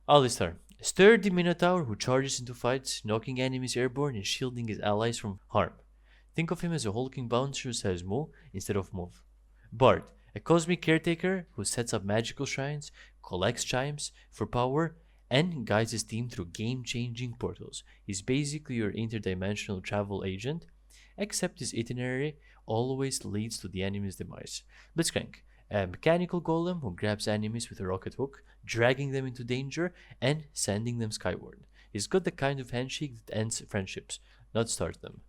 Alistar, a sturdy minotaur who charges into fights, knocking enemies airborne and shielding his allies from harm. Think of him as a hulking bouncer who says moo instead of move. Bard, a cosmic caretaker who sets up magical shrines, collects chimes for power, and guides his team through game changing portals. He's basically your interdimensional travel agent, except his itinerary always leads to the enemy's demise. Blitzcrank, a mechanical golem who grabs enemies with a rocket hook, dragging them into danger and sending them skyward. He's got the kind of handshake that ends friendships, not starts them.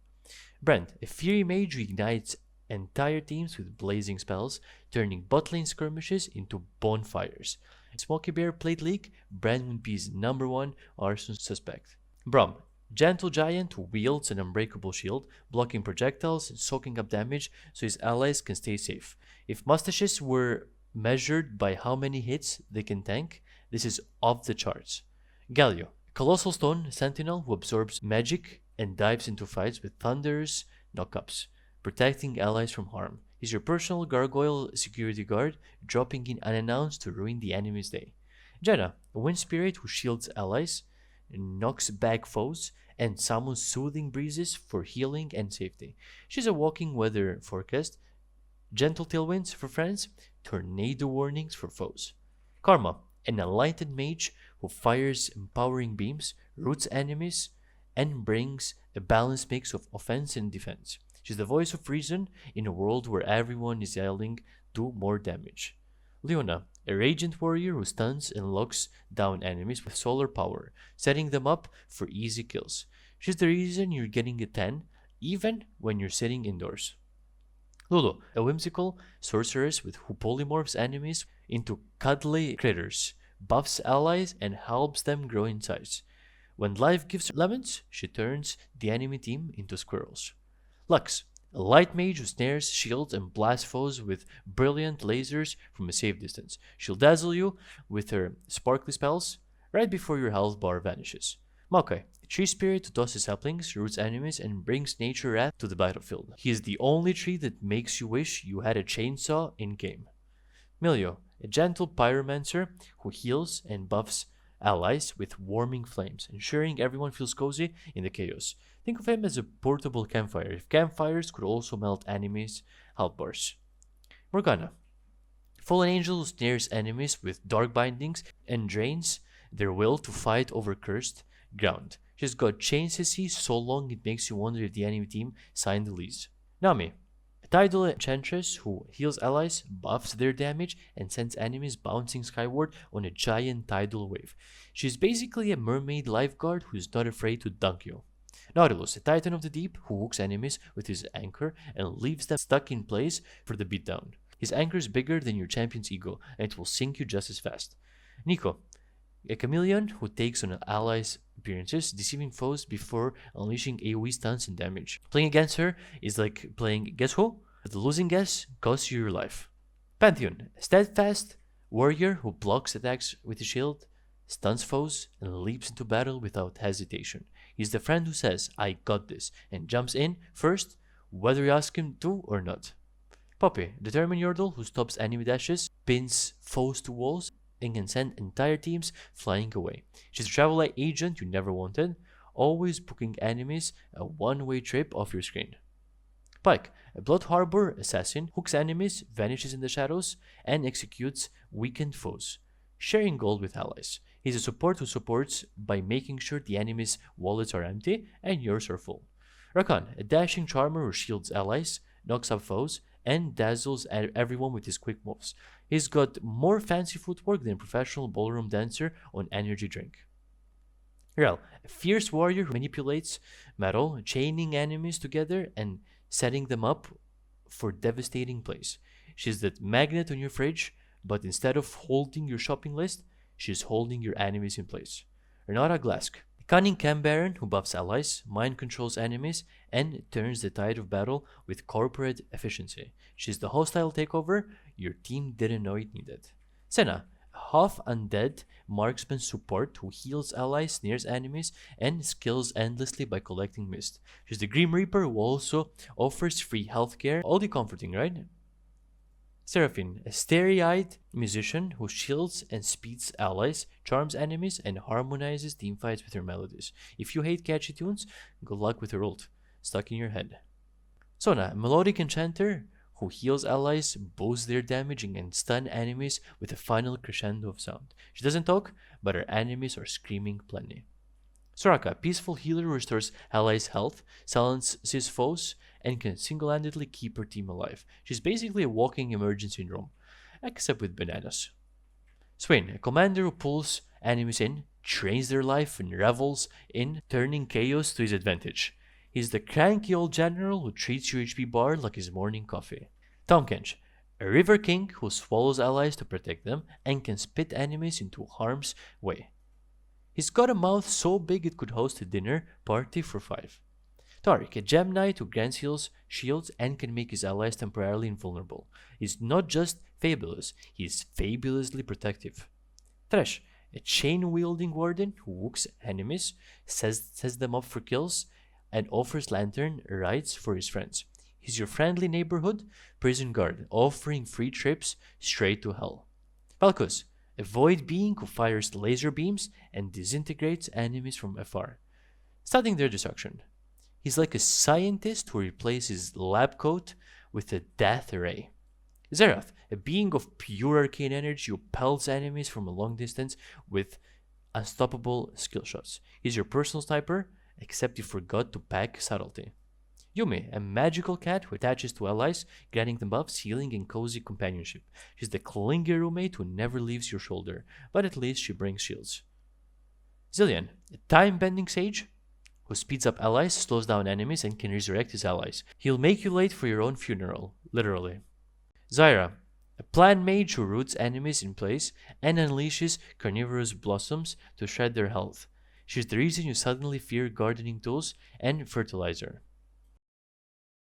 Brent, a Fury Mage who ignites entire teams with blazing spells, turning bot lane skirmishes into bonfires. In Smoky Bear played League, Brent would be his number one arson suspect. Brom, gentle giant who wields an unbreakable shield, blocking projectiles and soaking up damage so his allies can stay safe. If mustaches were measured by how many hits they can tank, this is off the charts. Galio, a colossal stone sentinel who absorbs magic and dives into fights with thunderous knockups, protecting allies from harm. He's your personal gargoyle security guard, dropping in unannounced to ruin the enemy's day. Jenna, a wind spirit who shields allies, knocks back foes, and summons soothing breezes for healing and safety. She's a walking weather forecast, gentle tailwinds for friends, tornado warnings for foes. Karma, an enlightened mage who fires empowering beams, roots enemies, and brings a balanced mix of offense and defense. She's the voice of reason in a world where everyone is yelling, do more damage. Leona, a radiant warrior who stuns and locks down enemies with solar power, setting them up for easy kills. She's the reason you're getting a 10, even when you're sitting indoors. Lulu, a whimsical sorceress who polymorphs enemies into cuddly critters, buffs allies, and helps them grow in size. When life gives lemons, she turns the enemy team into squirrels. Lux, a light mage who snares, shields, and blasts foes with brilliant lasers from a safe distance. She'll dazzle you with her sparkly spells right before your health bar vanishes. Maokai, a tree spirit who tosses saplings, roots enemies, and brings nature wrath to the battlefield. He is the only tree that makes you wish you had a chainsaw in game. Milio, a gentle pyromancer who heals and buffs allies with warming flames, ensuring everyone feels cozy in the chaos. Think of him as a portable campfire, if campfires could also melt enemies' health bars. Morgana, fallen angel who snares enemies with dark bindings and drains their will to fight over cursed ground. She's got chain CC so long it makes you wonder if the enemy team signed the lease. Nami, a tidal enchantress who heals allies, buffs their damage, and sends enemies bouncing skyward on a giant tidal wave. She's basically a mermaid lifeguard who's not afraid to dunk you. Nautilus, a titan of the deep who hooks enemies with his anchor and leaves them stuck in place for the beatdown. His anchor is bigger than your champion's ego, and it will sink you just as fast. Nico, a chameleon who takes on allies' appearances, deceiving foes before unleashing AoE stuns and damage. Playing against her is like playing Guess Who? The losing guess costs you your life. Pantheon, a steadfast warrior who blocks attacks with his shield, stuns foes, and leaps into battle without hesitation. He's the friend who says, I got this, and jumps in first, whether you ask him to or not. Poppy, determined yordle who stops enemy dashes, pins foes to walls, and can send entire teams flying away. She's a travel agent you never wanted, always booking enemies a one-way trip off your screen. Pike, a Blood Harbor assassin, hooks enemies, vanishes in the shadows, and executes weakened foes, sharing gold with allies. He's a support who supports by making sure the enemy's wallets are empty and yours are full. Rakan, a dashing charmer who shields allies, knocks up foes, and dazzles everyone with his quick moves. He's got more fancy footwork than a professional ballroom dancer on energy drink. Rel, a fierce warrior who manipulates metal, chaining enemies together and setting them up for devastating plays. She's that magnet on your fridge, but instead of holding your shopping list, she's holding your enemies in place. Renata Glask, a cunning camp baron who buffs allies, mind controls enemies, and turns the tide of battle with corporate efficiency. She's the hostile takeover your team didn't know it needed. Senna, a half-undead marksman support who heals allies, snares enemies, and skills endlessly by collecting mist. She's the Grim Reaper who also offers free healthcare. Oddly comforting, right? Seraphine, a starry-eyed musician who shields and speeds allies, charms enemies, and harmonizes teamfights with her melodies. If you hate catchy tunes, good luck with her ult, stuck in your head. Sona, a melodic enchanter who heals allies, boosts their damage, and can stun enemies with a final crescendo of sound. She doesn't talk, but her enemies are screaming plenty. Soraka, a peaceful healer who restores allies' health, silences foes, and can single-handedly keep her team alive. She's basically a walking emergency room, except with bananas. Swain, a commander who pulls enemies in, trains their life, and revels in turning chaos to his advantage. He's the cranky old general who treats your HP bar like his morning coffee. Tonkench, a river king who swallows allies to protect them and can spit enemies into harm's way. He's got a mouth so big it could host a dinner party for 5. Tariq, a gem knight who grants heals, shields, and can make his allies temporarily invulnerable. He's not just fabulous, he's fabulously protective. Thresh, a chain-wielding warden who wooks enemies, sets them up for kills, and offers lantern rights for his friends. He's your friendly neighborhood prison guard, offering free trips straight to hell. Valkus, a void being who fires laser beams and disintegrates enemies from afar, starting their destruction. He's like a scientist who replaces lab coat with a death ray. Zerath, a being of pure arcane energy who pelts enemies from a long distance with unstoppable skill shots. He's your personal sniper, except you forgot to pack subtlety. Yume, a magical cat who attaches to allies, granting them buffs, healing, and cozy companionship. She's the clingy roommate who never leaves your shoulder, but at least she brings shields. Zillion, a time-bending sage who speeds up allies, slows down enemies, and can resurrect his allies. He'll make you late for your own funeral, literally. Zyra, a plant mage who roots enemies in place and unleashes carnivorous blossoms to shred their health. She's the reason you suddenly fear gardening tools and fertilizer.